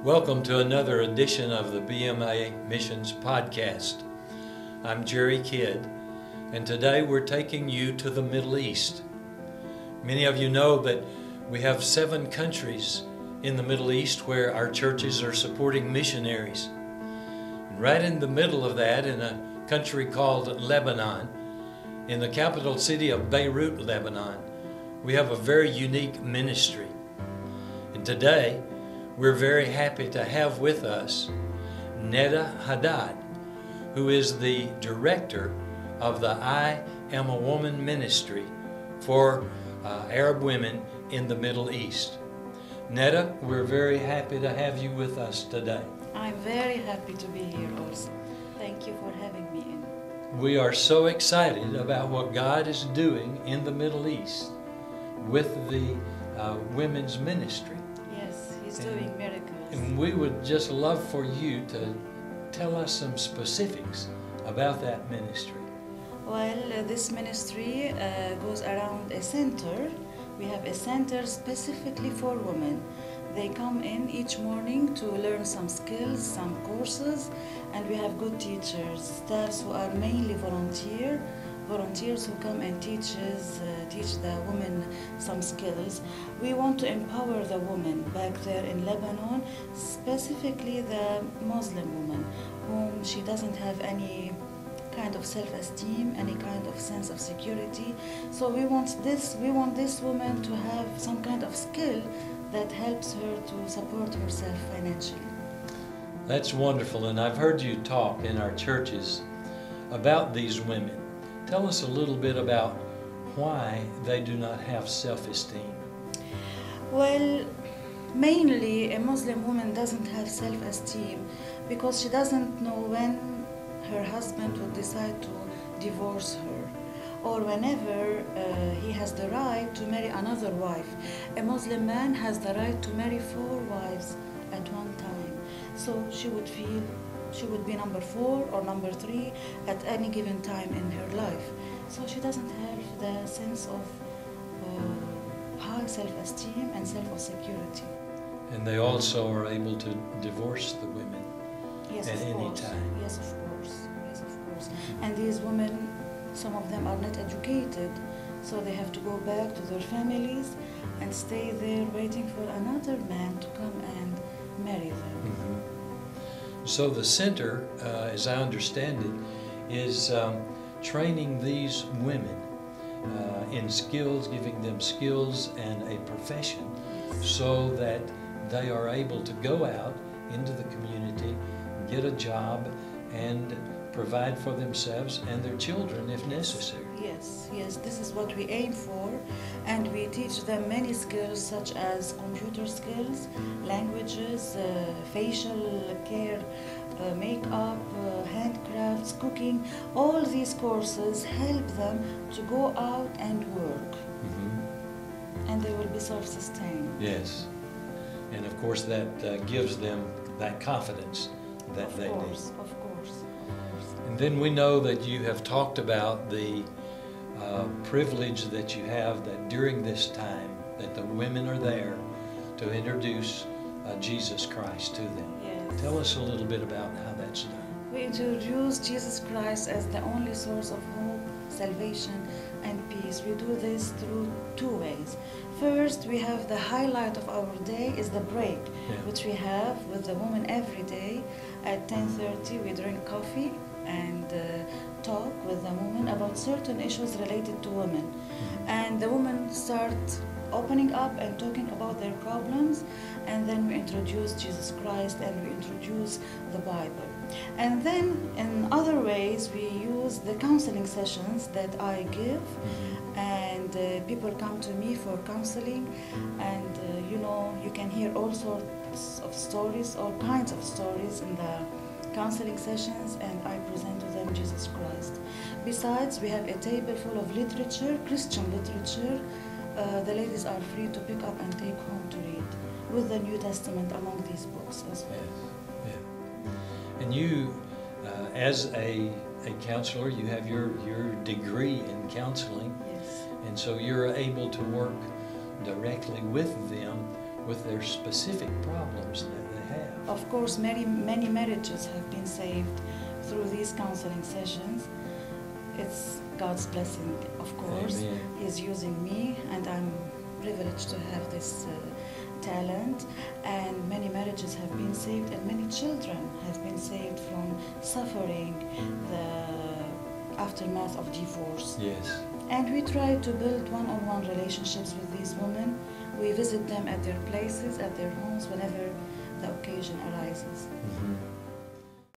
Welcome to another edition of the bmaamissions podcast. I'm Jerry Kidd, and today we're taking you to the Middle East. Many of you know that we have 7 countries in the Middle East where our churches are supporting missionaries. And right in the middle of that, in a country called Lebanon, in the capital city of Beirut, Lebanon, we have a very unique ministry. And today, we're very happy to have with us Neda Haddad, who is the director of the I Am a Woman ministry for Arab women in the Middle East. Neda, we're very happy to have you with us today. I'm very happy to be here also. Thank you for having me in. We are so excited about what God is doing in the Middle East with the women's ministry. Yes, He's doing miracles. And we would just love for you to tell us some specifics about that ministry. Well, this ministry goes around a center. We have a center specifically for women. They come in each morning to learn some skills, some courses, and we have good teachers, staffs who are mainly volunteers who come and teach the women some skills. We want to empower the women back there in Lebanon, specifically the Muslim woman, whom she doesn't have any kind of self-esteem, any kind of sense of security. So we want this woman to have some kind of skill that helps her to support herself financially. That's wonderful, and I've heard you talk in our churches about these women. Tell us a little bit about why they do not have self-esteem. Well, mainly a Muslim woman doesn't have self-esteem because she doesn't know when her husband would decide to divorce her, or whenever he has the right to marry another wife. A Muslim man has the right to marry 4 wives at one time. So she would feel she would be number 4 or number 3 at any given time in her life. So she doesn't have the sense of high self-esteem and self-security. And they also are able to divorce the women Yes, at of any course. time. Yes, of course. Yes, of course. And these women, some of them are not educated, so they have to go back to their families and stay there waiting for another man to come and marry them. Mm-hmm. So the center, as I understand it, is training these women in skills, giving them skills and a profession so that they are able to go out into the community, get a job, and provide for themselves and their children if necessary. Yes, this is what we aim for, and we teach them many skills such as computer skills, languages, facial care, makeup, handcrafts, cooking. All these courses help them to go out and work, and they will be self-sustained. Yes, and of course that gives them that confidence that they need. Of course. And then we know that you have talked about the privilege that you have that during this time that the women are there to introduce Jesus Christ to them. Yes. Tell us a little bit about how that's done. We introduce Jesus Christ as the only source of hope, salvation, and peace. We do this through 2 ways. First, we have the highlight of our day is the break, which we have with the woman every day. At 10:30, we drink coffee and talk with the woman about certain issues related to women. And the women start opening up and talking about their problems, and then we introduce Jesus Christ and we introduce the Bible. And then in other ways we use the counseling sessions that I give, and people come to me for counseling, and you can hear all sorts of stories, all kinds of stories in the counseling sessions, and I present to them Jesus Christ. Besides, we have a table full of literature, Christian literature. The ladies are free to pick up and take home to read, with the New Testament among these books as well. Yeah. And you, as a counselor, you have your degree in counseling. Yes. And so you're able to work directly with them with their specific problems that they have. Of course, many marriages have been saved through these counseling sessions. It's God's blessing, of course. Amen. He's using me, and I'm privileged to have this talent. And many marriages have been saved, and many children have been saved from suffering the aftermath of divorce. Yes. And we try to build one-on-one relationships with these women. We visit them at their places, at their homes, whenever the occasion arises. Mm-hmm.